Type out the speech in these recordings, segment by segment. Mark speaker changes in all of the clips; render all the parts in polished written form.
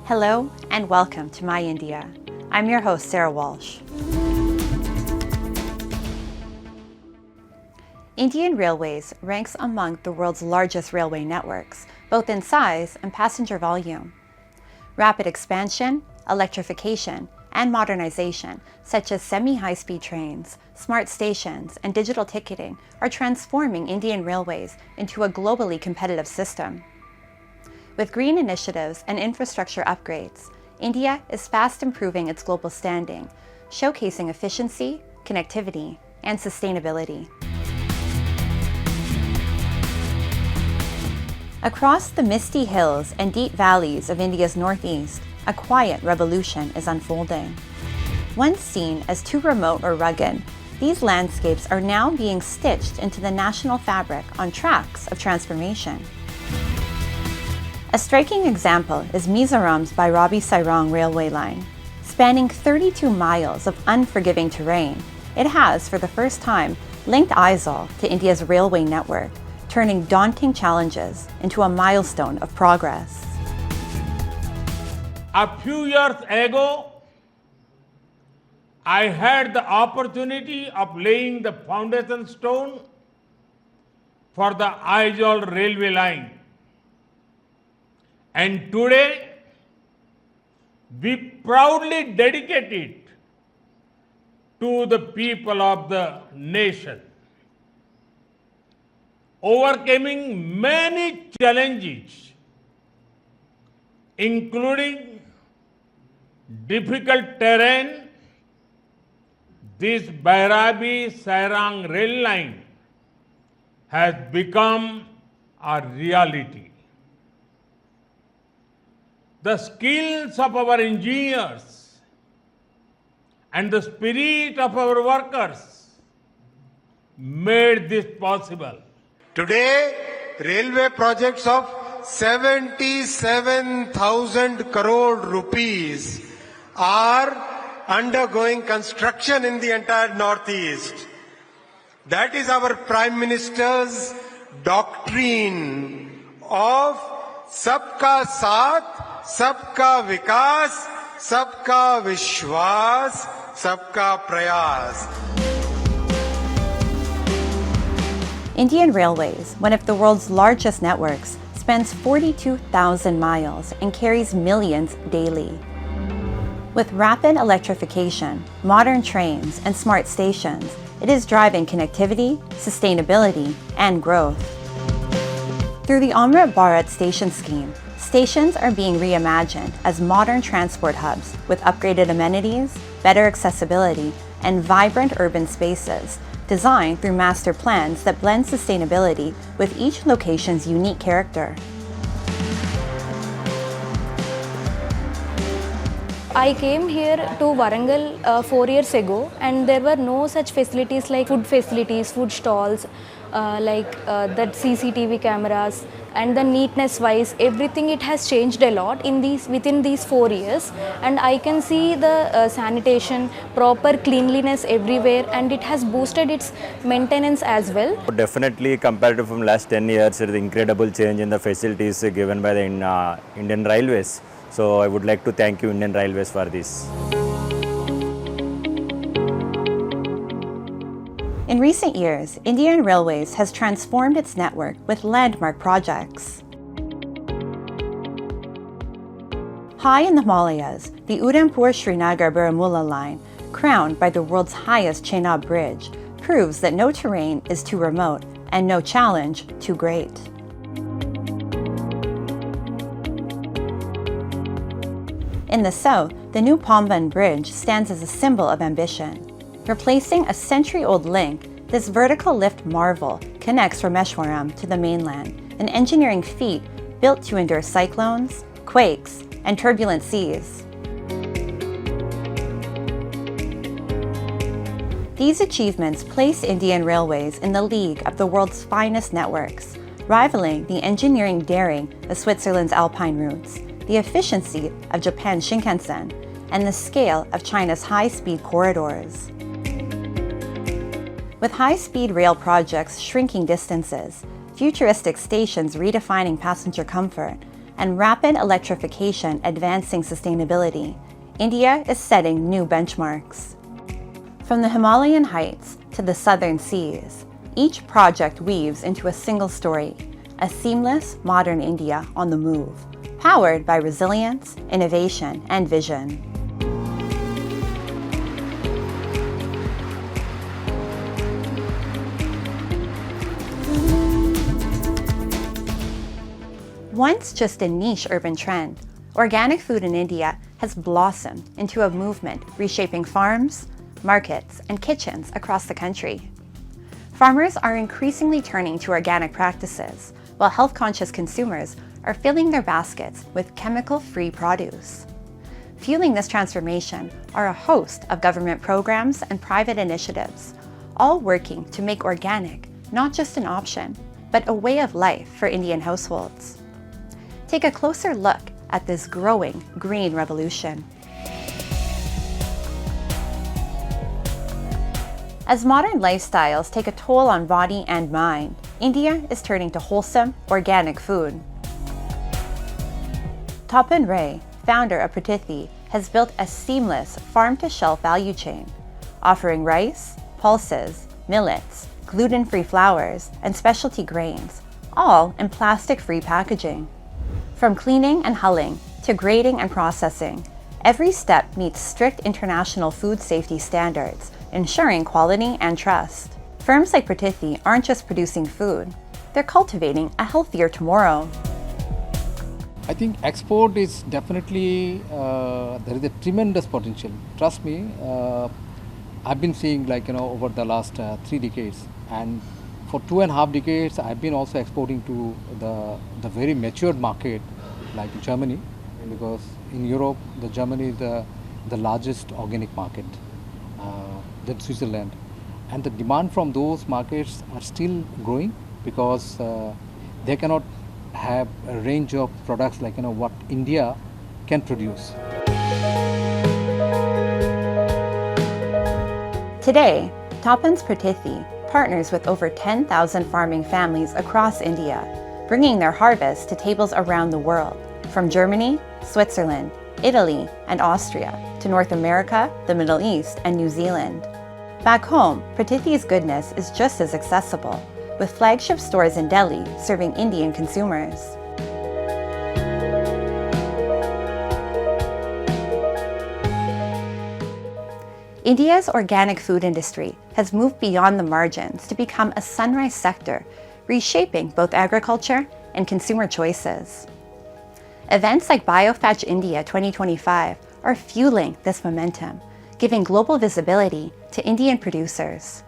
Speaker 1: Hello and welcome to My India. I'm your host, Sarah Walsh. Indian Railways ranks among the world's largest railway networks, both in size and passenger volume. Rapid expansion, electrification, and modernization, such as semi-high-speed trains, smart stations, and digital ticketing, are transforming Indian Railways into a globally competitive system. With green initiatives and infrastructure upgrades, India is fast improving its global standing, showcasing efficiency, connectivity, and sustainability. Across the misty hills and deep valleys of India's northeast, a quiet revolution is unfolding. Once seen as too remote or rugged, these landscapes are now being stitched into the national fabric on tracks of transformation. A striking example is Mizoram's Bhairabi Sairang railway line. Spanning 32 miles of unforgiving terrain, it has, for the first time, linked Aizawl to India's railway network, turning daunting challenges into a milestone of progress.
Speaker 2: A few years ago, I had the opportunity of laying the foundation stone for the Aizawl railway line. And today, we proudly dedicate it to the people of the nation. Overcoming many challenges, including difficult terrain, this Bhairabi Sairang rail line has become a reality. The skills of our engineers and the spirit of our workers made this possible.
Speaker 3: Today, railway projects of 77,000 crore rupees are undergoing construction in the entire Northeast. That is our Prime Minister's doctrine of Sabka Saath, Sabka Vikas, Sabka Vishwas, Sabka Prayas.
Speaker 1: Indian Railways, one of the world's largest networks, spans 42,000 miles and carries millions daily. With rapid electrification, modern trains, and smart stations, it is driving connectivity, sustainability, and growth. Through the Amrit Bharat Station Scheme, stations are being reimagined as modern transport hubs with upgraded amenities, better accessibility, and vibrant urban spaces, designed through master plans that blend sustainability with each location's unique character.
Speaker 4: I came here to Warangal 4 years ago, and there were no such facilities like food facilities, food stalls, that CCTV cameras, and the neatness wise, everything it has changed a lot within these 4 years, and I can see the sanitation, proper cleanliness everywhere, and it has boosted its maintenance as well.
Speaker 5: Definitely compared to from last 10 years, there is incredible change in the facilities given by the Indian Railways. So I would like to thank you Indian Railways for this.
Speaker 1: In recent years, Indian Railways has transformed its network with landmark projects. High in the Himalayas, the Udhampur-Srinagar-Baramulla line, crowned by the world's highest Chenab bridge, proves that no terrain is too remote and no challenge too great. In the south, the new Pamban Bridge stands as a symbol of ambition. Replacing a century-old link, this vertical lift marvel connects Rameshwaram to the mainland, an engineering feat built to endure cyclones, quakes, and turbulent seas. These achievements place Indian Railways in the league of the world's finest networks, rivaling the engineering daring of Switzerland's Alpine routes, the efficiency of Japan's Shinkansen, and the scale of China's high-speed corridors. With high-speed rail projects shrinking distances, futuristic stations redefining passenger comfort, and rapid electrification advancing sustainability, India is setting new benchmarks. From the Himalayan heights to the southern seas, each project weaves into a single story, a seamless, modern India on the move, powered by resilience, innovation, and vision. Once just a niche urban trend, organic food in India has blossomed into a movement reshaping farms, markets, and kitchens across the country. Farmers are increasingly turning to organic practices, while health-conscious consumers are filling their baskets with chemical-free produce. Fueling this transformation are a host of government programs and private initiatives, all working to make organic not just an option, but a way of life for Indian households. Take a closer look at this growing green revolution. As modern lifestyles take a toll on body and mind, India is turning to wholesome, organic food. Tapan Ray, founder of Pratithi, has built a seamless farm-to-shelf value chain, offering rice, pulses, millets, gluten-free flours, and specialty grains, all in plastic-free packaging. From cleaning and hulling to grading and processing, every step meets strict international food safety standards, ensuring quality and trust. Firms like Pratithi aren't just producing food, they're cultivating a healthier tomorrow.
Speaker 6: I think export is definitely, there is a tremendous potential. Trust me, I've been seeing over the last 3 decades, and for 2.5 decades I've been also exporting to the very matured market like Germany, because in Europe Germany is the largest organic market, then Switzerland, and the demand from those markets are still growing because they cannot have a range of products like what India can produce.
Speaker 1: Today, Tapan's Pratithi partners with over 10,000 farming families across India, bringing their harvest to tables around the world, from Germany, Switzerland, Italy, and Austria, to North America, the Middle East, and New Zealand. Back home, Pratithi's goodness is just as accessible, with flagship stores in Delhi serving Indian consumers. India's organic food industry has moved beyond the margins to become a sunrise sector, reshaping both agriculture and consumer choices. Events like BioFetch India 2025 are fueling this momentum, giving global visibility to Indian producers.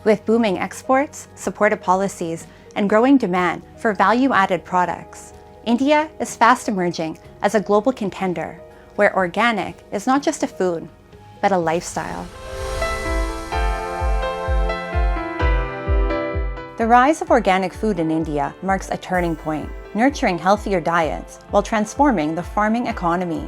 Speaker 1: With booming exports, supportive policies, and growing demand for value-added products, India is fast emerging as a global contender, where organic is not just a food, but a lifestyle. The rise of organic food in India marks a turning point, nurturing healthier diets while transforming the farming economy.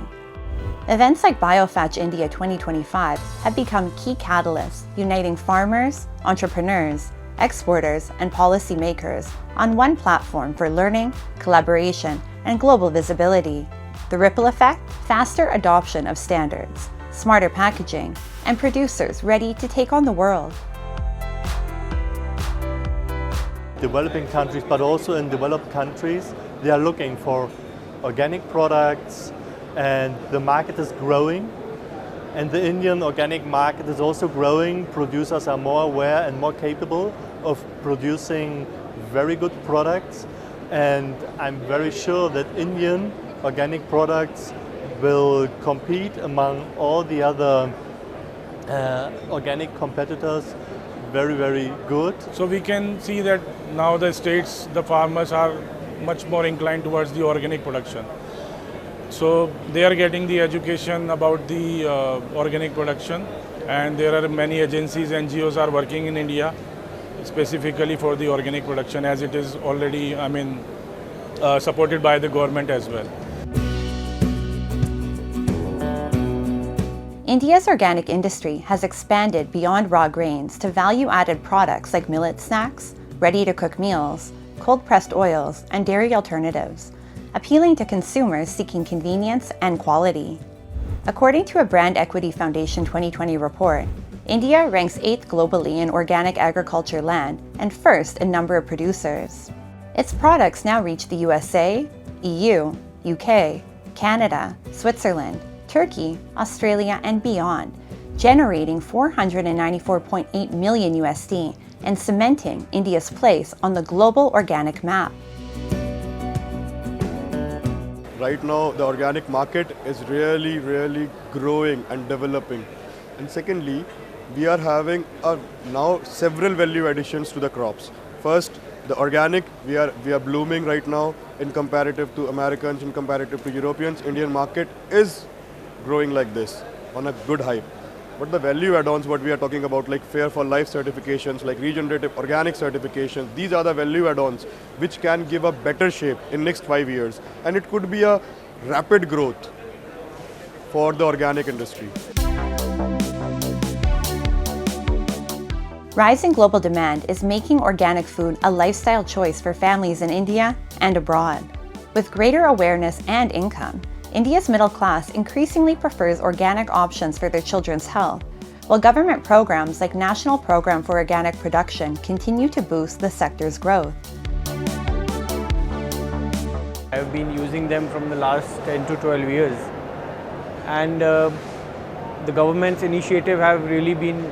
Speaker 1: Events like BioFetch India 2025 have become key catalysts, uniting farmers, entrepreneurs, exporters, and policymakers on one platform for learning, collaboration, and global visibility. The ripple effect? Faster adoption of standards, smarter packaging, and producers ready to take on the world.
Speaker 7: Developing countries, but also in developed countries, they are looking for organic products, and the market is growing. And the Indian organic market is also growing. Producers are more aware and more capable of producing very good products. And I'm very sure that Indian organic products will compete among all the other organic competitors very, very good.
Speaker 8: So we can see that now the states, the farmers are much more inclined towards the organic production. So they are getting the education about the organic production, and there are many agencies, NGOs are working in India specifically for the organic production, as it is already, supported by the government as well.
Speaker 1: India's organic industry has expanded beyond raw grains to value-added products like millet snacks, ready-to-cook meals, cold-pressed oils, and dairy alternatives. appealing to consumers seeking convenience and quality. According to a Brand Equity Foundation 2020 report, India ranks 8th globally in organic agriculture land and first in number of producers. Its products now reach the USA, EU, UK, Canada, Switzerland, Turkey, Australia, and beyond, generating 494.8 million USD and cementing India's place on the global organic map.
Speaker 9: Right now, the organic market is really growing and developing. And secondly, we are having now several value additions to the crops. First, the organic, we are blooming right now in comparative to Americans, in comparative to Europeans. Indian market is growing like this on a good hype. But the value add-ons, what we are talking about, like Fair for Life certifications, like regenerative organic certifications, these are the value add-ons which can give a better shape in next 5 years. And it could be a rapid growth for the organic industry.
Speaker 1: Rising global demand is making organic food a lifestyle choice for families in India and abroad. With greater awareness and income, India's middle class increasingly prefers organic options for their children's health, while government programs like National Program for Organic Production continue to boost the sector's growth.
Speaker 10: I've been using them from the last 10 to 12 years, and the government's initiative have really been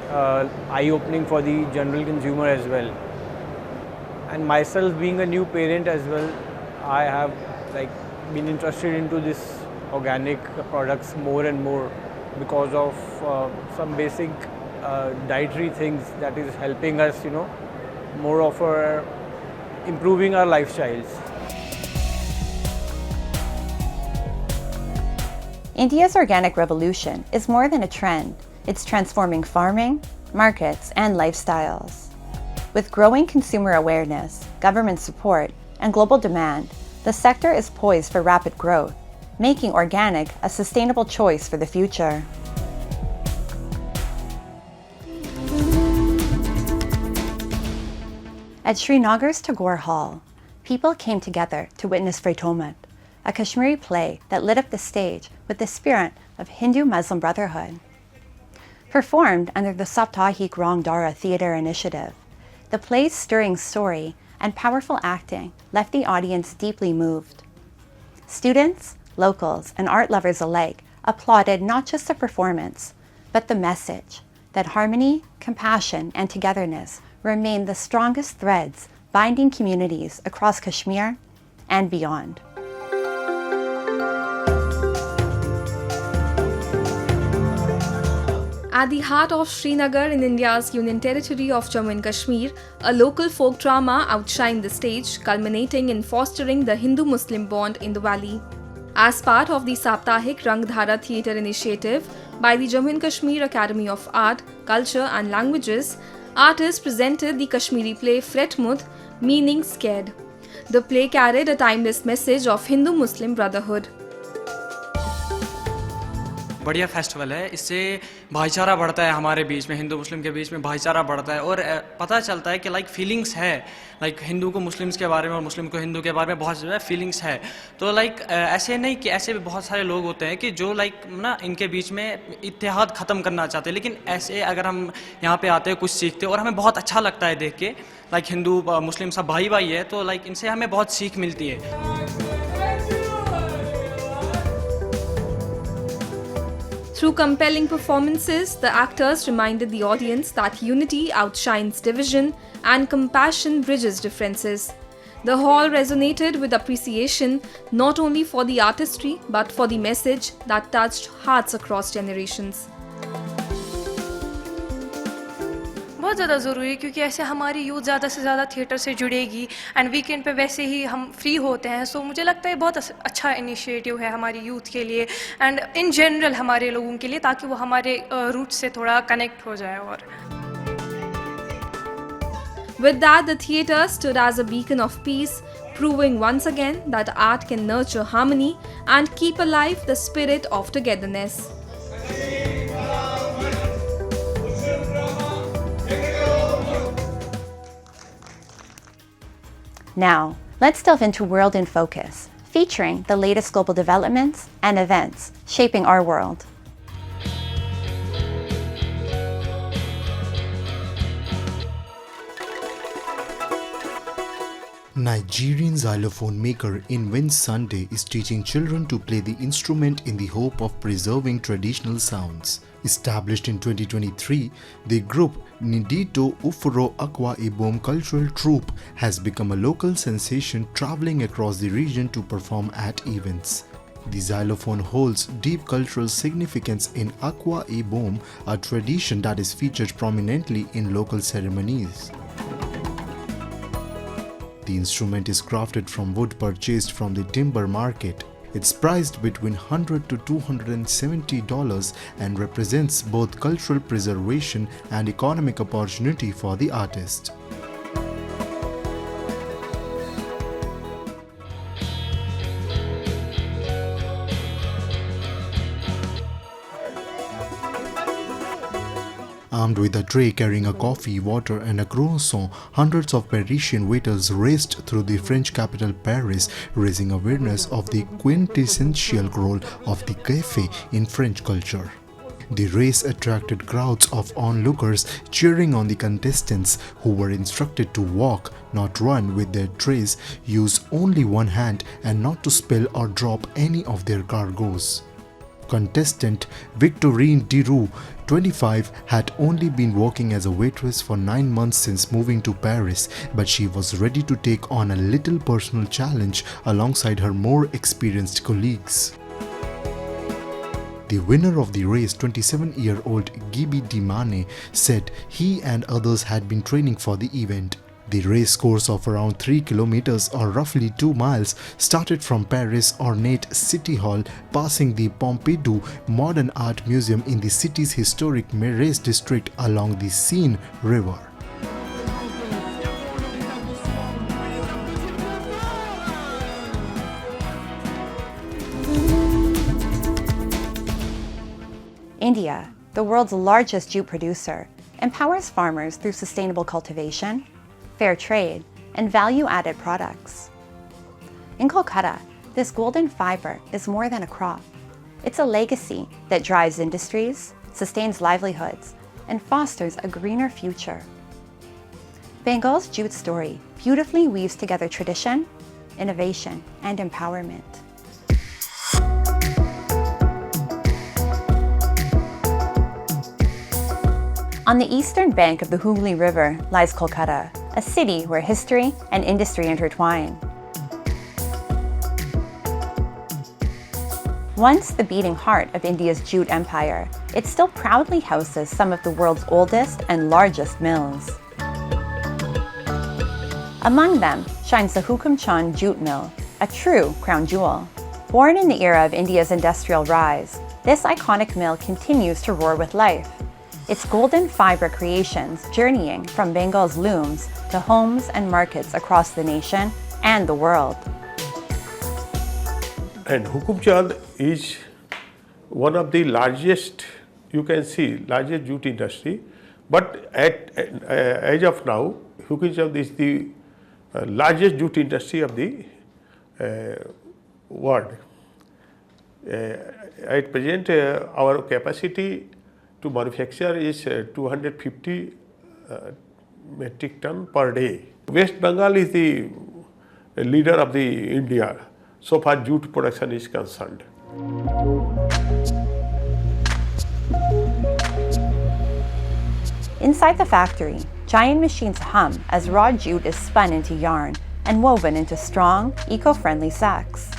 Speaker 10: eye-opening for the general consumer as well. And myself being a new parent as well, I have been interested into this organic products more and more because of some basic dietary things that is helping us, more of improving our lifestyles.
Speaker 1: India's organic revolution is more than a trend. It's transforming farming, markets, and lifestyles. With growing consumer awareness, government support, and global demand, the sector is poised for rapid growth, making organic a sustainable choice for the future. At Srinagar's Tagore Hall, people came together to witness Freitomat, a Kashmiri play that lit up the stage with the spirit of Hindu-Muslim brotherhood. Performed under the Saptahik Rangdara Theatre Initiative, the play's stirring story and powerful acting left the audience deeply moved. Students, locals, and art lovers alike applauded not just the performance, but the message that harmony, compassion, and togetherness remain the strongest threads binding communities across Kashmir and beyond.
Speaker 11: At the heart of Srinagar in India's Union Territory of Jammu and Kashmir, a local folk drama outshined the stage, culminating in fostering the Hindu-Muslim bond in the valley. As part of the Saptahik Rangdhara Theatre Initiative by the Jammu and Kashmir Academy of Art, Culture and Languages, artists presented the Kashmiri play Freitomat, meaning scared. The play carried a timeless message of Hindu-Muslim brotherhood.
Speaker 12: बढ़िया festival है, इससे भाईचारा बढ़ता है हमारे बीच में, हिंदू मुस्लिम के बीच में भाईचारा बढ़ता है और पता चलता है कि फीलिंग्स है, हिंदू को मुस्लिम्स के बारे में और मुस्लिम को हिंदू के बारे में बहुत ज़्यादा फीलिंग्स है. तो ऐसे नहीं कि ऐसे भी बहुत सारे लोग होते हैं कि जो इनके बीच में इत्तेहाद ख़त्म करना चाहते हैं, लेकिन ऐसे अगर हम यहाँ पे आते हैं कुछ सीखते हैं और हमें बहुत अच्छा लगता है देख के हिंदू मुस्लिम सब भाई भाई है, तो इनसे हमें बहुत सीख मिलती है.
Speaker 11: Through compelling performances, the actors reminded the audience that unity outshines division and compassion bridges differences. The hall resonated with appreciation not only for the artistry but for the message that touched hearts across generations.
Speaker 13: बहुत ज़्यादा ज़रूरी है क्योंकि ऐसे हमारी youth ज़्यादा से ज़्यादा थिएटर से जुड़ेगी एंड वीकेंड पे वैसे ही हम फ्री होते हैं, सो मुझे लगता है बहुत अच्छा इनिशिएटिव है हमारी यूथ के लिए एंड इन जनरल हमारे लोगों के लिए, ताकि वो हमारे रूट से थोड़ा कनेक्ट हो जाए. और
Speaker 11: With that, the theatre stood as a beacon of peace, proving once again that art can nurture harmony and keep alive the spirit of togetherness.
Speaker 1: Now, let's delve into World in Focus, featuring the latest global developments and events shaping our world.
Speaker 14: Nigerian xylophone maker Inwin Sunday is teaching children to play the instrument in the hope of preserving traditional sounds. Established in 2023, the group Nidito Ufuro Akwa Ibom Cultural Troupe has become a local sensation traveling across the region to perform at events. The xylophone holds deep cultural significance in Akwa Ibom, a tradition that is featured prominently in local ceremonies. The instrument is crafted from wood purchased from the timber market. It's priced between $100 to $270 and represents both cultural preservation and economic opportunity for the artist. Armed with a tray carrying a coffee, water and a croissant, hundreds of Parisian waiters raced through the French capital Paris, raising awareness of the quintessential role of the café in French culture. The race attracted crowds of onlookers cheering on the contestants, who were instructed to walk, not run, with their trays, use only one hand and not to spill or drop any of their cargoes. Contestant Victorine Diroux, 25, had only been working as a waitress for 9 months since moving to Paris, but she was ready to take on a little personal challenge alongside her more experienced colleagues. The winner of the race, 27-year-old Gibi Dimane, said he and others had been training for the event. The race course of around 3 kilometers or roughly 2 miles started from Paris Ornate City Hall, passing the Pompidou Modern Art Museum in the city's historic Marais district along the Seine River.
Speaker 1: India, the world's largest jute producer, empowers farmers through sustainable cultivation, fair trade, and value-added products. In Kolkata, this golden fiber is more than a crop. It's a legacy that drives industries, sustains livelihoods, and fosters a greener future. Bengal's jute story beautifully weaves together tradition, innovation, and empowerment. On the eastern bank of the Hooghly River lies Kolkata, a city where history and industry intertwine. Once the beating heart of India's jute empire, it still proudly houses some of the world's oldest and largest mills. Among them shines the Hukamchand Jute Mill, a true crown jewel. Born in the era of India's industrial rise, this iconic mill continues to roar with life. Its golden fiber creations journeying from Bengal's looms to homes and markets across the nation and the world.
Speaker 15: And Hukumchand is one of the largest, you can see, largest jute industry. But as of now, Hukumchand is the largest jute industry of the world. At present, our capacity to manufacture is 250 metric ton per day. West Bengal is the leader of the India so far jute production is concerned.
Speaker 1: Inside the factory, giant machines hum as raw jute is spun into yarn and woven into strong, eco-friendly sacks.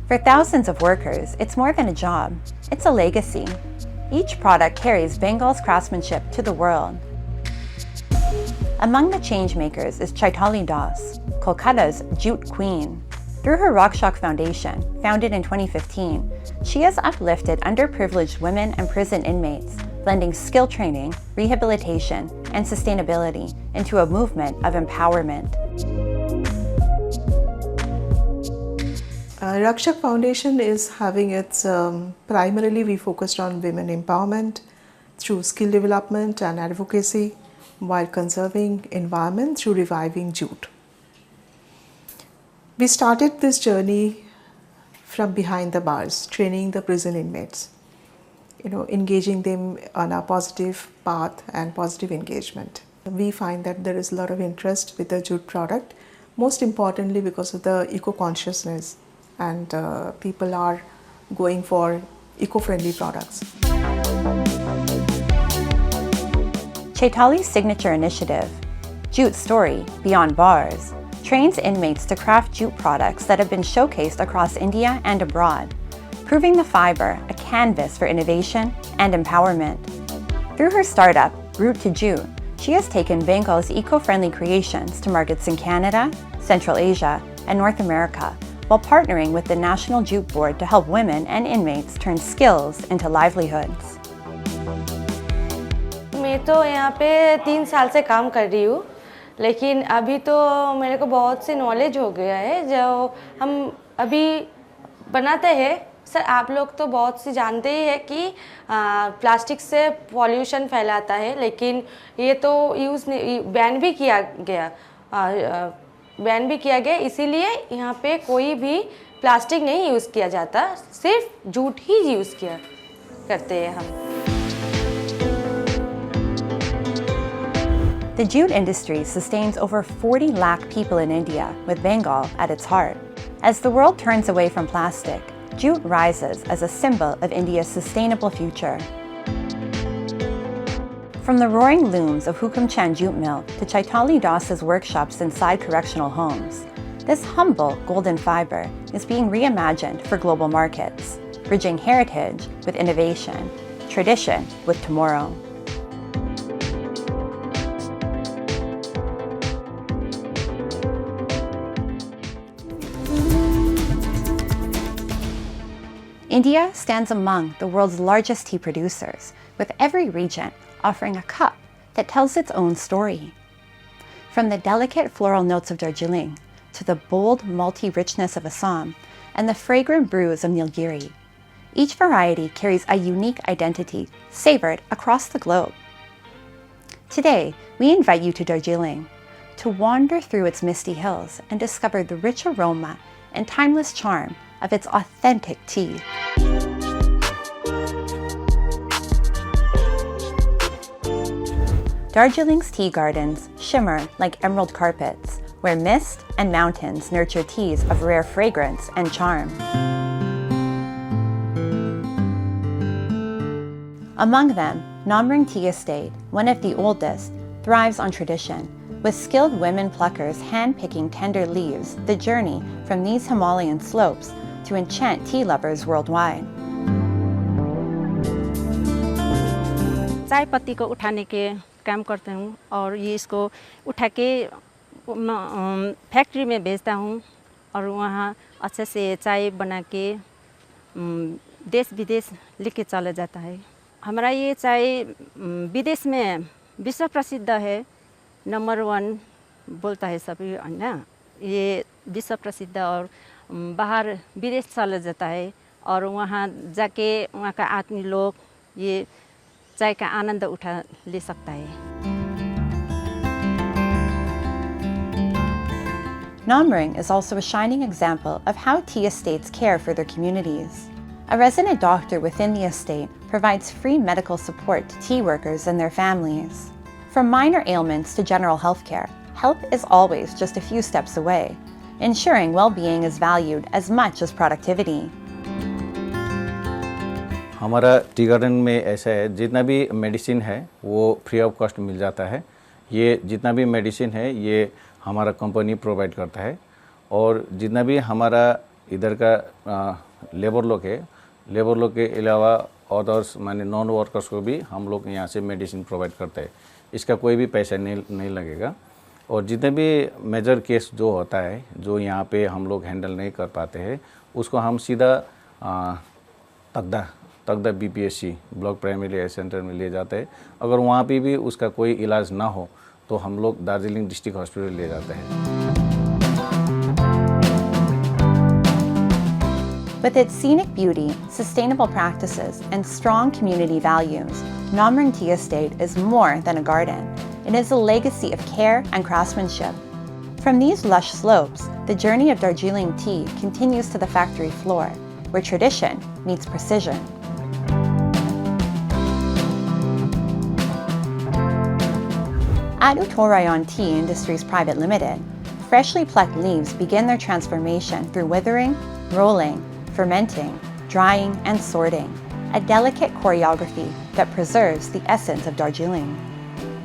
Speaker 1: For thousands of workers, it's more than a job, it's a legacy. Each product carries Bengal's craftsmanship to the world. Among the changemakers is Chaitali Das, Kolkata's jute queen. Through her Rakshak Foundation, founded in 2015, she has uplifted underprivileged women and prison inmates, blending skill training, rehabilitation, and sustainability into a movement of empowerment.
Speaker 16: Rakshak Foundation is having its, primarily we focused on women empowerment through skill development and advocacy while conserving environment through reviving jute. We started this journey from behind the bars, training the prison inmates, engaging them on a positive path and positive engagement. We find that there is a lot of interest with the jute product, most importantly because of the eco-consciousness, and people are going for eco-friendly products.
Speaker 1: Chaitali's signature initiative, Jute Story Beyond Bars, trains inmates to craft jute products that have been showcased across India and abroad, proving the fiber a canvas for innovation and empowerment. Through her startup, Route to Jute, she has taken Bengal's eco-friendly creations to markets in Canada, Central Asia, and North America, while partnering with the National Jute Board to help women and inmates turn skills into livelihoods.
Speaker 17: मैं तो यहाँ पे 3 साल से काम कर रही हूँ, लेकिन अभी तो मेरे को बहुत सी नॉलेज हो गया है जो हम अभी बनाते हैं। सर आप लोग तो बहुत सी जानते ही है कि प्लास्टिक से पॉल्यूशन फैलाता है, लेकिन ये तो बैन भी किया गया, इसीलिए यहाँ पे कोई भी प्लास्टिक नहीं यूज़ किया जाता, सिर्फ जूट ही यूज़ करते हैं हम।
Speaker 1: The jute industry sustains over 40 lakh people in India, with Bengal at its heart. As the world turns away from plastic, jute rises as a symbol of India's sustainable future. From the roaring looms of Hukamchand Jute Mill to Chaitali Das's workshops inside correctional homes, this humble golden fiber is being reimagined for global markets, bridging heritage with innovation, tradition with tomorrow. India stands among the world's largest tea producers, with every region offering a cup that tells its own story. From the delicate floral notes of Darjeeling to the bold malty richness of Assam and the fragrant brews of Nilgiri, each variety carries a unique identity savored across the globe. Today, we invite you to Darjeeling to wander through its misty hills and discover the rich aroma and timeless charm of its authentic tea. Darjeeling's tea gardens shimmer like emerald carpets, where mist and mountains nurture teas of rare fragrance and charm. Among them, Namring Tea Estate, one of the oldest, thrives on tradition, with skilled women pluckers hand-picking tender leaves, the journey from these Himalayan slopes to enchant tea lovers worldwide.
Speaker 18: चाय पत्ती को उठाने के काम करता हूँ और ये इसको उठा के फैक्ट्री में भेजता हूँ और वहाँ अच्छे से चाय बना के देश विदेश लेके चला जाता है। हमारा ये चाय विदेश में विश्व प्रसिद्ध है, नंबर 1 बोलता है सभी, है ना। ये विश्व प्रसिद्ध और बाहर विदेश चला जाता है और वहाँ जाके वहाँ का आदमी लोग ये चाय का आनंद उठा ले सकता है।
Speaker 1: Namring is also a shining example of how tea estates care for their communities. A resident doctor within the estate provides free medical support to tea workers and their families. From minor ailments to general health care, help is always just a few steps away, ensuring well-being is valued as much as productivity.
Speaker 19: हमारा tea garden में ऐसा है, जितना भी medicine है वो free of cost मिल जाता है। ये जितना भी मेडिसिन है ये हमारा कंपनी प्रोवाइड करता है और जितना भी हमारा इधर का लेबर लोग है, लेबर लोग के अलावा अदर्स माने नॉन वर्कर्स को भी हम लोग यहाँ से मेडिसिन प्रोवाइड करते हैं। इसका कोई भी पैसा नहीं लगेगा और जितने भी मेजर केस जो होता है जो यहाँ पे हम लोग हैंडल नहीं कर पाते हैं उसको हम सीधा तकदा BPSC block primary health centre में ले जाते हैं। अगर वहाँ पे भी उसका कोई इलाज ना हो तो हम लोग दार्जिलिंग डिस्ट्रिक्ट हॉस्पिटल ले जाते हैं।
Speaker 1: With its scenic beauty, sustainable practices, and strong community values, Namring Tea Estate is more than a garden. It is a legacy of care and craftsmanship. From these lush slopes, the journey of Darjeeling tea continues to the factory floor, where tradition meets precision. At Uttarayan Tea Industries Private Limited, freshly plucked leaves begin their transformation through withering, rolling, fermenting, drying, and sorting, a delicate choreography that preserves the essence of Darjeeling.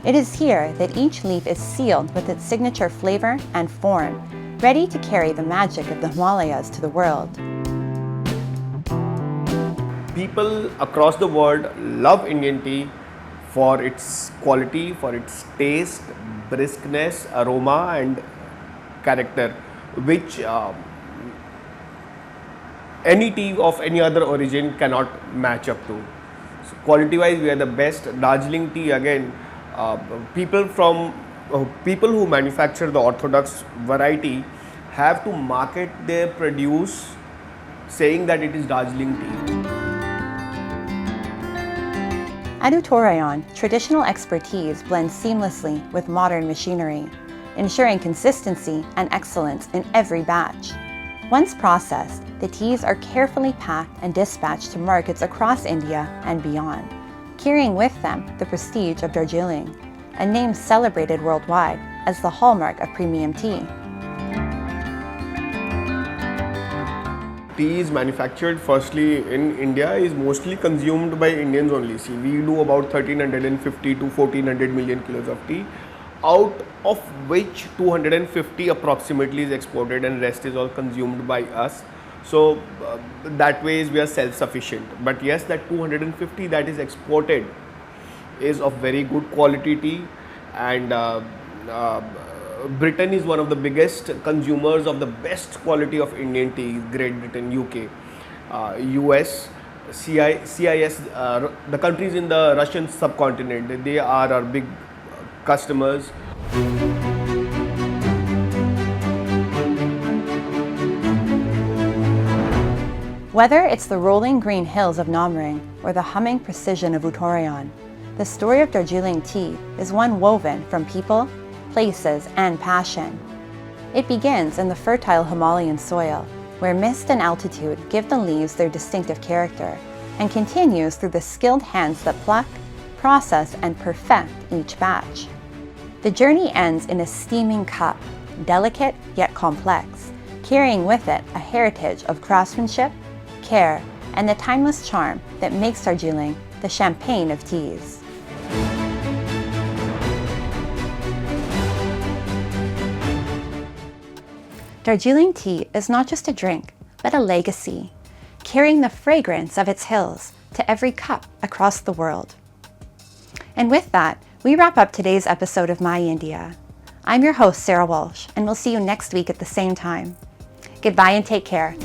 Speaker 1: It is here that each leaf is sealed with its signature flavor and form, ready to carry the magic of the Himalayas to the world.
Speaker 20: People across the world love Indian tea for its quality, for its taste, briskness, aroma and character, which any tea of any other origin cannot match up to. So quality wise we are the best. Darjeeling tea again, people who manufacture the orthodox variety have to market their produce saying that it is Darjeeling tea.
Speaker 1: At Uttarayan, traditional expertise blends seamlessly with modern machinery, ensuring consistency and excellence in every batch. Once processed, the teas are carefully packed and dispatched to markets across India and beyond, carrying with them the prestige of Darjeeling, a name celebrated worldwide as the hallmark of premium tea.
Speaker 20: Tea is manufactured firstly in India, is mostly consumed by Indians only. See, we do about 1350 to 1400 million kilos of tea, out of which 250 approximately is exported and rest is all consumed by us. So that way we are self-sufficient. But yes, that 250 that is exported is of very good quality tea, and Britain is one of the biggest consumers of the best quality of Indian tea. Great Britain, UK, US, CIS, the countries in the Russian subcontinent, they are our big customers.
Speaker 1: Whether it's the rolling green hills of Namring or the humming precision of Uttarayan, the story of Darjeeling tea is one woven from people, places, and passion. It begins in the fertile Himalayan soil, where mist and altitude give the leaves their distinctive character, and continues through the skilled hands that pluck, process, and perfect each batch. The journey ends in a steaming cup, delicate yet complex, carrying with it a heritage of craftsmanship, care, and the timeless charm that makes Darjeeling the champagne of teas. Darjeeling tea is not just a drink, but a legacy, carrying the fragrance of its hills to every cup across the world. And with that, we wrap up today's episode of My India. I'm your host, Sarah Walsh, and we'll see you next week at the same time. Goodbye and take care.